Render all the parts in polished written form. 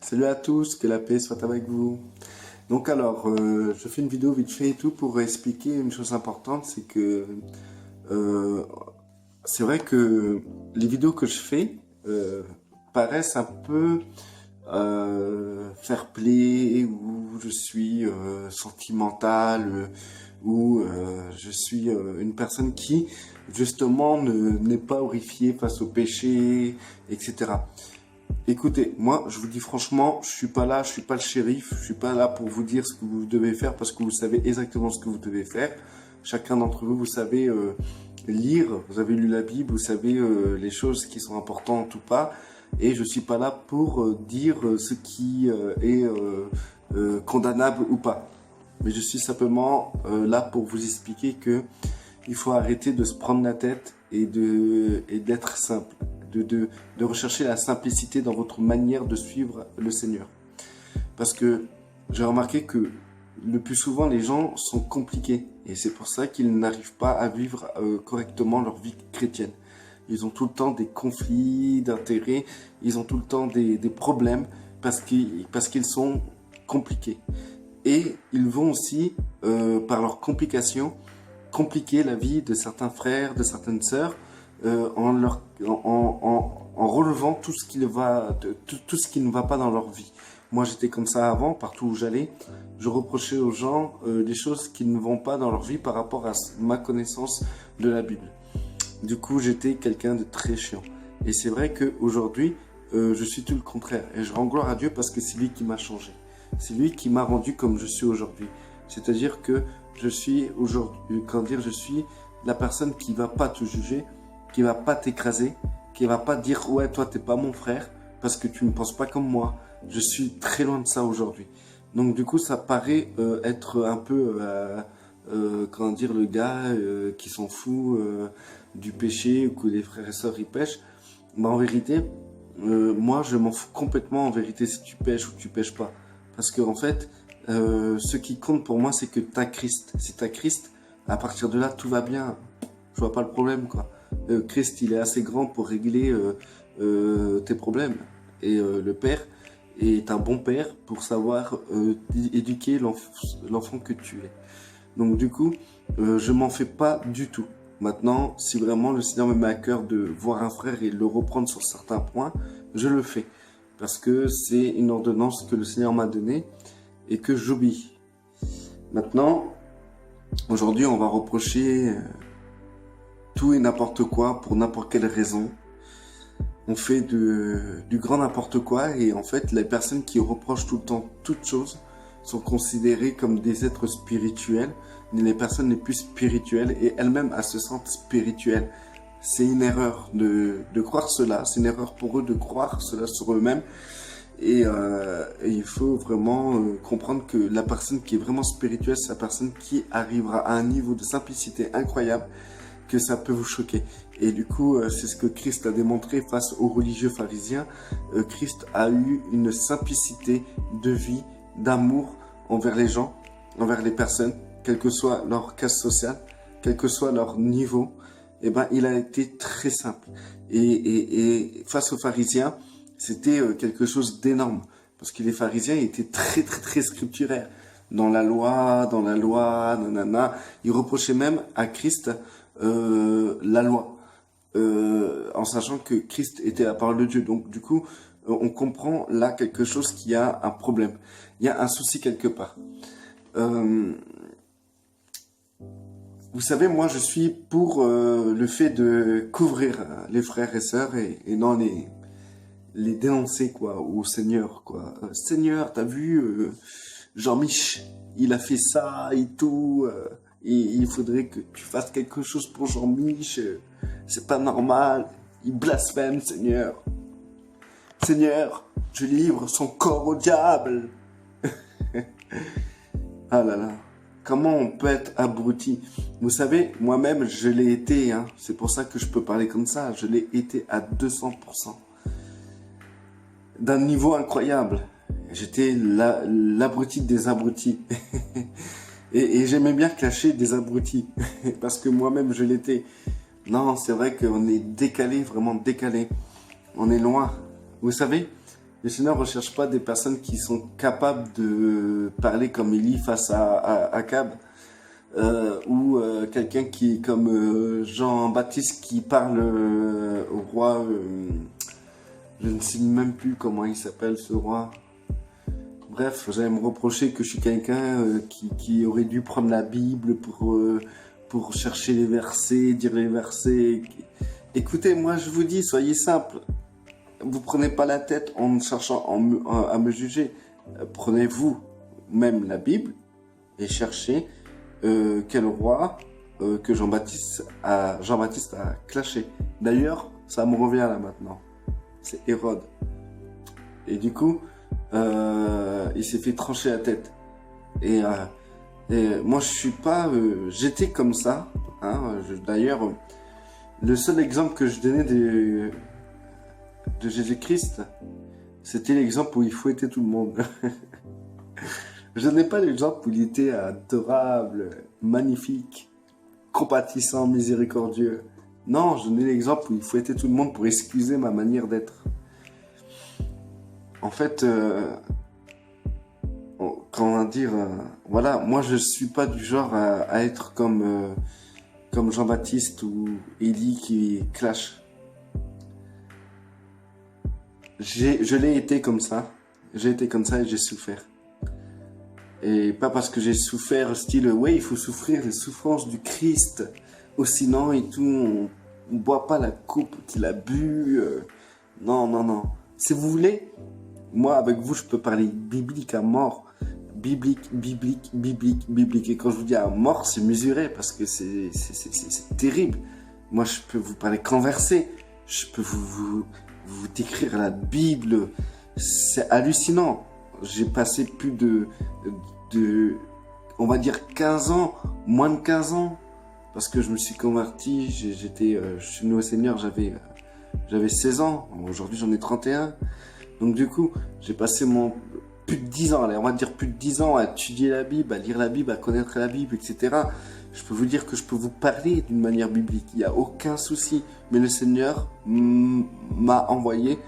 Salut à tous, que la paix soit avec vous. Donc alors, je fais une vidéo vite fait et tout pour expliquer une chose importante, c'est que euh, c'est vrai que les vidéos que je fais paraissent un peu fair play, où je suis sentimental, où je suis une personne qui justement n'est pas horrifiée face au péché, etc. Écoutez, moi, je vous dis franchement, je suis pas là, je suis pas le shérif, je suis pas là pour vous dire ce que vous devez faire parce que vous savez exactement ce que vous devez faire. Chacun d'entre vous, vous savez lire, vous avez lu la Bible, vous savez les choses qui sont importantes ou pas. Et je suis pas là pour dire ce qui est condamnable ou pas. Mais je suis simplement là pour vous expliquer que il faut arrêter de se prendre la tête et d'être simple. De rechercher la simplicité dans votre manière de suivre le Seigneur. Parce que j'ai remarqué que le plus souvent, les gens sont compliqués. Et c'est pour ça qu'ils n'arrivent pas à vivre correctement leur vie chrétienne. Ils ont tout le temps des conflits d'intérêts, ils ont tout le temps des problèmes parce qu'ils sont compliqués. Et ils vont aussi, par leurs complications, compliquer la vie de certains frères, de certaines sœurs, en relevant tout ce qui ne va pas dans leur vie. Moi, j'étais comme ça avant, partout où j'allais. Je reprochais aux gens des choses qui ne vont pas dans leur vie par rapport à ma connaissance de la Bible. Du coup, j'étais quelqu'un de très chiant. Et c'est vrai qu'aujourd'hui, je suis tout le contraire. Et je rends gloire à Dieu parce que c'est lui qui m'a changé. C'est lui qui m'a rendu comme je suis aujourd'hui. C'est-à-dire que je suis aujourd'hui, je suis la personne qui va pas te juger, qui va pas t'écraser, qui va pas dire ouais toi t'es pas mon frère parce que tu ne penses pas comme moi. Je suis très loin de ça aujourd'hui. Donc du coup ça paraît être un peu le gars qui s'en fout du péché ou que les frères et sœurs y pêchent. Mais en vérité, moi je m'en fous complètement en vérité si tu pêches ou tu pêches pas. Parce que en fait, ce qui compte pour moi c'est que tu as Christ. Si tu as Christ, à partir de là tout va bien. Je vois pas le problème quoi. Christ, il est assez grand pour régler tes problèmes. Et le Père est un bon Père pour savoir éduquer l'enfant que tu es. Donc du coup, je m'en fais pas du tout. Maintenant, si vraiment le Seigneur me met à cœur de voir un frère et le reprendre sur certains points, je le fais. Parce que c'est une ordonnance que le Seigneur m'a donnée et que j'obéis. Maintenant, aujourd'hui, on va reprocher tout et n'importe quoi pour n'importe quelle raison. On fait du grand n'importe quoi et en fait les personnes qui reprochent tout le temps toutes choses sont considérées comme des êtres spirituels, les personnes les plus spirituelles et elles-mêmes elles se sentent spirituelles. C'est une erreur de croire cela, c'est une erreur pour eux de croire cela sur eux-mêmes et il faut vraiment comprendre que la personne qui est vraiment spirituelle, c'est la personne qui arrivera à un niveau de simplicité incroyable que ça peut vous choquer. Et du coup, c'est ce que Christ a démontré face aux religieux pharisiens. Christ a eu une simplicité de vie, d'amour envers les gens, envers les personnes, quelle que soit leur classe sociale, quel que soit leur niveau. Eh ben, il a été très simple. Et face aux pharisiens, c'était quelque chose d'énorme. Parce que les pharisiens étaient très scripturaires. Dans la loi, nanana. Ils reprochaient même à Christ la loi, en sachant que Christ était la parole de Dieu. Donc du coup, on comprend là quelque chose qui a un problème. Il y a un souci quelque part. Vous savez, moi je suis pour le fait de couvrir les frères et sœurs et non les dénoncer quoi au Seigneur quoi. Seigneur, t'as vu Jean-Mich, il a fait ça et tout. Il faudrait que tu fasses quelque chose pour Jean-Mich. C'est pas normal. Il blasphème, Seigneur. Seigneur, je livre son corps au diable. Ah là là. Comment on peut être abruti? Vous savez, moi-même, je l'ai été. Hein. C'est pour ça que je peux parler comme ça. Je l'ai été à 200%. D'un niveau incroyable. J'étais l'abruti des abrutis. Et j'aimais bien cacher des abrutis, parce que moi-même je l'étais. Non, c'est vrai qu'on est décalé, vraiment décalé. On est loin. Vous savez, Le Seigneur ne recherche pas des personnes qui sont capables de parler comme Élie face à Akab, ou quelqu'un qui est comme Jean-Baptiste qui parle au roi, je ne sais même plus comment il s'appelle ce roi. Bref, j'allais me reprocher que je suis quelqu'un qui aurait dû prendre la Bible pour chercher les versets, dire les versets. Écoutez, moi je vous dis, soyez simple. Vous prenez pas la tête en cherchant à me juger. Prenez-vous même la Bible et cherchez quel roi que Jean-Baptiste a clashé. D'ailleurs, ça me revient là maintenant. C'est Hérode. Et du coup, il s'est fait trancher la tête. Et moi, je suis pas... j'étais comme ça. Hein, d'ailleurs, le seul exemple que je donnais de Jésus-Christ, c'était l'exemple où il fouettait tout le monde. Je n'ai pas l'exemple où il était adorable, magnifique, compatissant, miséricordieux. Non, je n'ai l'exemple où il fouettait tout le monde pour excuser ma manière d'être. En fait, comment dire, voilà, moi je suis pas du genre à être comme Jean-Baptiste ou Élie qui clash. Je l'ai été comme ça. J'ai été comme ça et j'ai souffert. Et pas parce que j'ai souffert, style, ouais, il faut souffrir les souffrances du Christ. Ou sinon et tout, on boit pas la coupe qu'il a bu. Non, non, non. Si vous voulez, moi, avec vous, je peux parler biblique à mort. Biblique, biblique, biblique, biblique. Et quand je vous dis à mort, c'est mesuré parce que c'est terrible. Moi, je peux vous parler qu'en versets. Je peux vous décrire la Bible. C'est hallucinant. J'ai passé plus de, on va dire 15 ans, moins de 15 ans, parce que je me suis converti, je suis venu au Seigneur, j'avais 16 ans, aujourd'hui j'en ai 31. Donc du coup, j'ai passé plus de 10 ans, allez, on va dire plus de 10 ans à étudier la Bible, à lire la Bible, à connaître la Bible, etc. Je peux vous dire que je peux vous parler d'une manière biblique, il n'y a aucun souci. Mais le Seigneur m'a envoyé,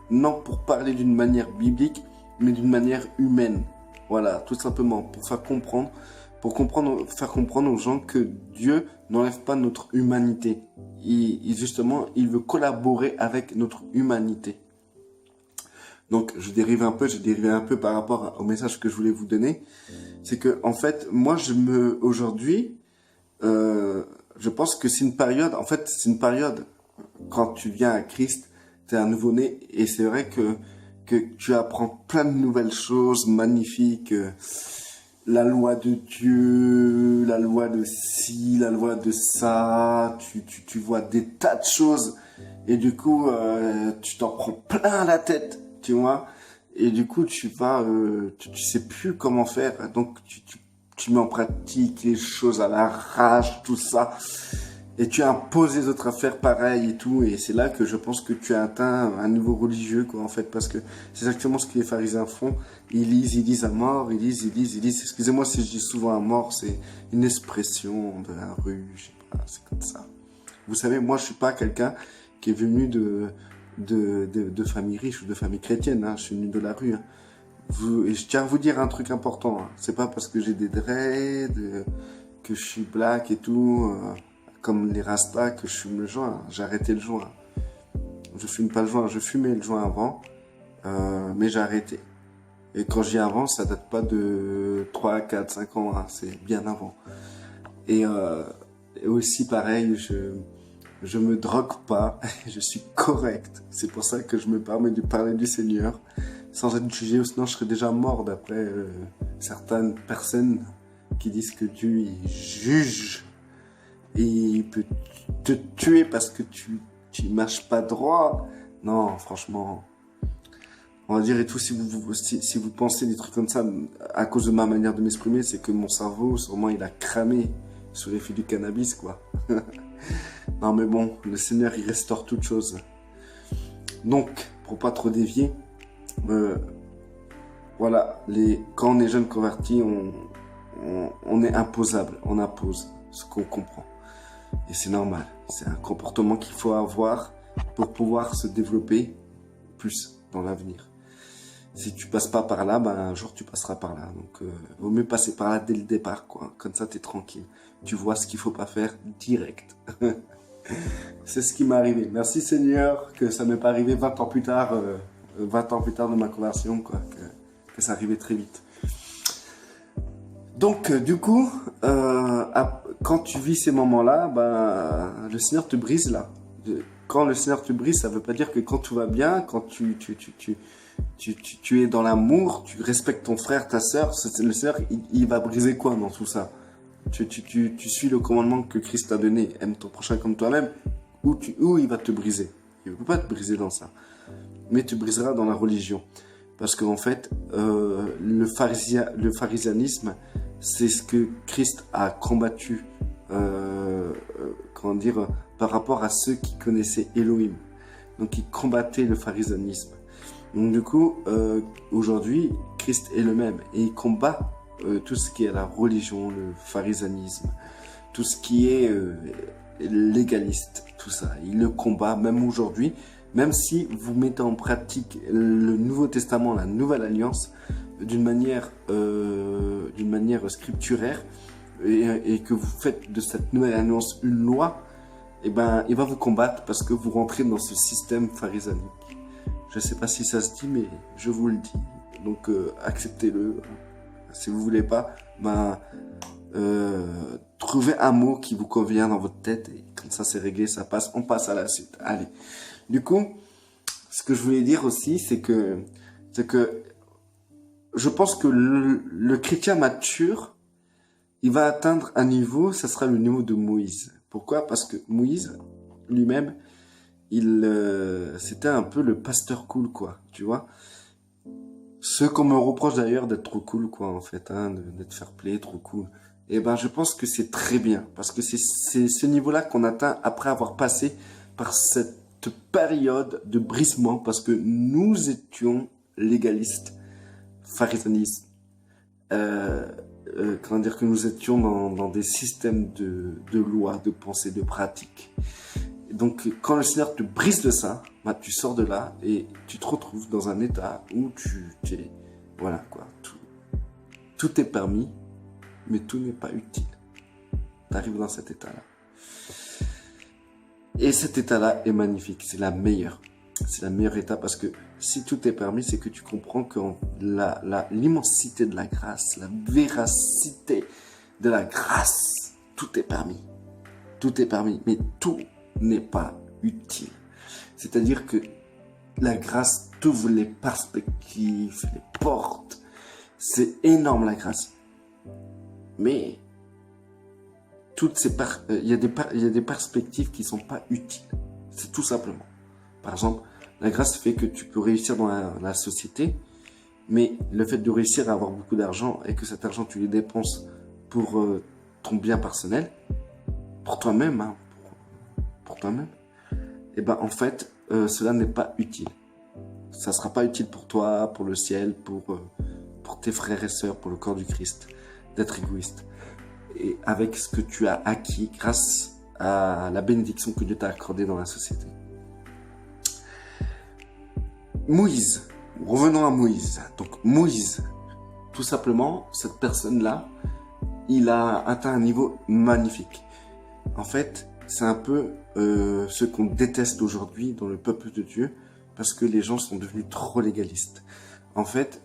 non pour parler d'une manière biblique, mais d'une manière humaine. Voilà, tout simplement, pour faire comprendre aux gens que Dieu n'enlève pas notre humanité. Justement, il veut collaborer avec notre humanité. Donc, j'ai dérivé un peu par rapport au message que je voulais vous donner. C'est que, en fait, moi, aujourd'hui, je pense que c'est une période, quand tu viens à Christ, tu es un nouveau-né, et c'est vrai que tu apprends plein de nouvelles choses magnifiques, la loi de Dieu, la loi de ci, la loi de ça, tu vois des tas de choses, et du coup, tu t'en prends plein la tête, tu vois, et du coup, tu sais plus comment faire, donc tu mets en pratique les choses à l'arrache, tout ça, et tu imposes les autres à faire pareil et tout, et c'est là que je pense que tu as atteint un niveau religieux, quoi, en fait, parce que c'est exactement ce que les pharisiens font. Ils lisent à mort, ils lisent. Excusez-moi si je dis souvent à mort, c'est une expression de la rue, je sais pas, c'est comme ça. Vous savez, moi, je suis pas quelqu'un qui est venu de famille riche ou de famille chrétienne, hein, je suis venu de la rue, hein. Et je tiens à vous dire un truc important, hein. C'est pas parce que j'ai des dreads, que je suis black et tout, comme les Rastas, que je fume le joint. J'ai arrêté le joint. Je fume pas le joint, je fumais le joint avant, mais j'ai arrêté. Et quand je dis avant, ça date pas de 3, 4, 5 ans, hein, c'est bien avant. Et aussi pareil, je me drogue pas, je suis correct. C'est pour ça que je me permets de parler du Seigneur, sans être jugé, ou sinon je serais déjà mort d'après certaines personnes qui disent que Dieu il juge. Et il peut te tuer parce que tu marches pas droit. Non, franchement, on va dire et tout, si vous pensez des trucs comme ça, à cause de ma manière de m'exprimer, c'est que mon cerveau, sûrement, il a cramé sous l'effet du cannabis, quoi. Non, mais bon, le Seigneur, il restaure toutes choses. Donc, pour pas trop dévier, voilà, quand on est jeune converti, on est imposable, on impose ce qu'on comprend. Et c'est normal, c'est un comportement qu'il faut avoir pour pouvoir se développer plus dans l'avenir. Si tu passes pas par là, ben un jour tu passeras par là. Donc vaut mieux passer par là dès le départ, quoi. Comme ça t'es tranquille. Tu vois ce qu'il faut pas faire direct. C'est ce qui m'est arrivé. Merci Seigneur que ça m'est pas arrivé 20 ans plus tard, 20 ans plus tard de ma conversion, quoi. Que ça arrivait très vite. Donc du coup, quand tu vis ces moments-là, ben le Seigneur te brise là. Quand le Seigneur te brise, ça veut pas dire que quand tout va bien, quand tu es dans l'amour, tu respectes ton frère, ta sœur, le Seigneur, il va briser quoi dans tout ça? Tu suis le commandement que Christ t'a donné, aime ton prochain comme toi-même, ou il va te briser. Il ne peut pas te briser dans ça, mais tu briseras dans la religion. Parce qu'en fait, le pharisianisme, c'est ce que Christ a combattu, comment dire, par rapport à ceux qui connaissaient Elohim. Donc il combattait le pharisianisme. Donc du coup, aujourd'hui, Christ est le même et il combat tout ce qui est la religion, le pharisianisme, tout ce qui est légaliste, tout ça. Il le combat même aujourd'hui, même si vous mettez en pratique le Nouveau Testament, la Nouvelle Alliance, d'une manière scripturaire et que vous faites de cette Nouvelle Alliance une loi, eh ben, il va vous combattre parce que vous rentrez dans ce système pharisanique. Je ne sais pas si ça se dit, mais je vous le dis. Donc, acceptez-le. Si vous ne voulez pas, ben, trouvez un mot qui vous convient dans votre tête. Et comme ça, c'est réglé, ça passe. On passe à la suite. Allez. Du coup, ce que je voulais dire aussi, c'est que je pense que le chrétien mature, il va atteindre un niveau, ça sera le niveau de Moïse. Pourquoi? Parce que Moïse, lui-même, c'était un peu le pasteur cool, quoi, tu vois. Ce qu'on me reproche d'ailleurs d'être trop cool, quoi, en fait, hein, d'être fair play, trop cool. Et ben, je pense que c'est très bien, parce que c'est ce niveau-là qu'on atteint après avoir passé par cette période de brisement, parce que nous étions légalistes, pharisianisme, comment dire, que nous étions dans des systèmes de lois, de pensée, de pratiques. Donc, quand le Seigneur te brise de ça, bah, tu sors de là et tu te retrouves dans un état où voilà quoi, tout est permis, mais tout n'est pas utile. Tu arrives dans cet état-là. Et cet état-là est magnifique, c'est la meilleure. C'est la meilleure étape parce que si tout est permis, c'est que tu comprends que l'immensité de la grâce, la véracité de la grâce, tout est permis. Tout est permis, mais tout n'est pas utile. C'est-à-dire que la grâce t'ouvre les perspectives, les portes. C'est énorme la grâce. Mais il y a des perspectives qui sont pas utiles. C'est tout simplement. Par exemple, la grâce fait que tu peux réussir dans la société, mais le fait de réussir à avoir beaucoup d'argent et que cet argent tu le dépenses pour ton bien personnel, pour toi-même, hein, pour toi-même, et ben en fait, cela n'est pas utile. Ça sera pas utile pour toi, pour le ciel, pour tes frères et sœurs, pour le corps du Christ, d'être égoïste. Et avec ce que tu as acquis grâce à la bénédiction que Dieu t'a accordée dans la société. Moïse, revenons à Moïse. Donc Moïse, tout simplement, cette personne-là, il a atteint un niveau magnifique. En fait, c'est un peu ce qu'on déteste aujourd'hui dans le peuple de Dieu, parce que les gens sont devenus trop légalistes. En fait,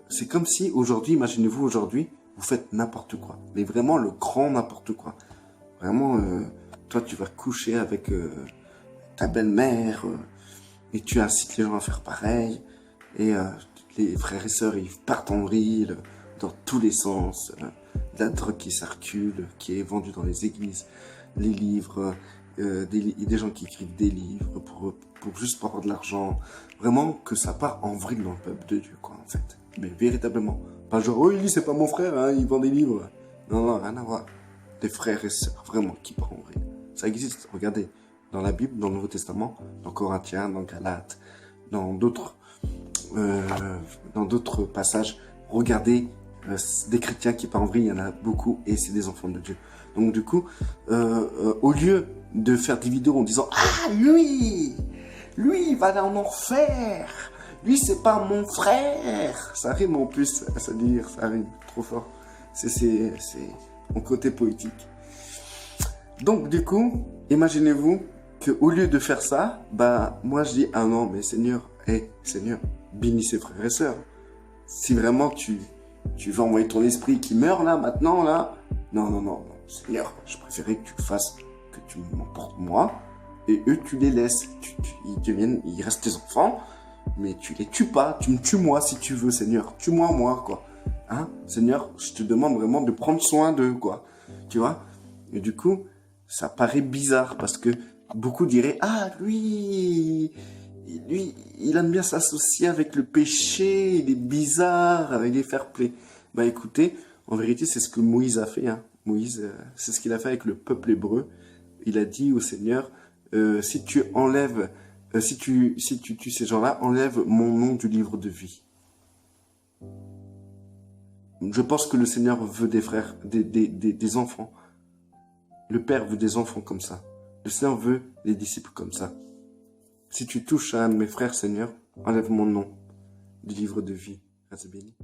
c'est comme si aujourd'hui, imaginez-vous aujourd'hui, vous faites n'importe quoi, mais vraiment le grand n'importe quoi. Vraiment, toi tu vas coucher avec ta belle-mère, et tu incites les gens à faire pareil, et les frères et sœurs ils partent en vrille dans tous les sens, de la drogue qui circule, qui est vendue dans les églises, les livres, des gens qui écrivent des livres juste pour avoir de l'argent. Vraiment que ça part en vrille dans le peuple de Dieu, quoi, en fait. Mais véritablement. Pas genre, oh, lui, c'est pas mon frère, hein, il vend des livres. Non, non, rien à voir. Des frères et sœurs, vraiment, qui partent en vrille. Ça existe, regardez. Dans la Bible, dans le Nouveau Testament, dans Corinthiens, dans Galates, dans d'autres passages, regardez des chrétiens qui partent en vrille, il y en a beaucoup, et c'est des enfants de Dieu. Donc du coup, au lieu de faire des vidéos en disant « Ah, lui, il va aller en enfer, Lui, c'est pas mon frère. Ça rime en plus, ça dire, ça rime trop fort. C'est mon côté poétique. Donc, du coup, imaginez-vous qu'au lieu de faire ça, bah, moi, je dis, ah non, mais Seigneur, Seigneur, bénis ses frères et sœurs. Si vraiment tu vas envoyer ton esprit qui meurt là, maintenant, là, non, Seigneur, je préférais que tu le fasses, que tu m'emportes moi, et eux, tu les laisses. Ils restent tes enfants, mais tu les tues pas. Tu me tues moi si tu veux, Seigneur. Tue-moi, moi, quoi. Hein, Seigneur, je te demande vraiment de prendre soin d'eux, quoi. Tu vois? Et du coup, ça paraît bizarre parce que beaucoup diraient, ah, lui, il aime bien s'associer avec le péché, il est bizarre, il est fair-play. Bah écoutez, en vérité, c'est ce que Moïse a fait. Hein. Moïse, c'est ce qu'il a fait avec le peuple hébreu. Il a dit au Seigneur, si tu enlèves, si tu tues ces gens-là, enlève mon nom du livre de vie. Je pense que le Seigneur veut des frères, des enfants. Le Père veut des enfants comme ça. Le Seigneur veut des disciples comme ça. Si tu touches à un de mes frères, Seigneur, enlève mon nom du livre de vie. Reste béni.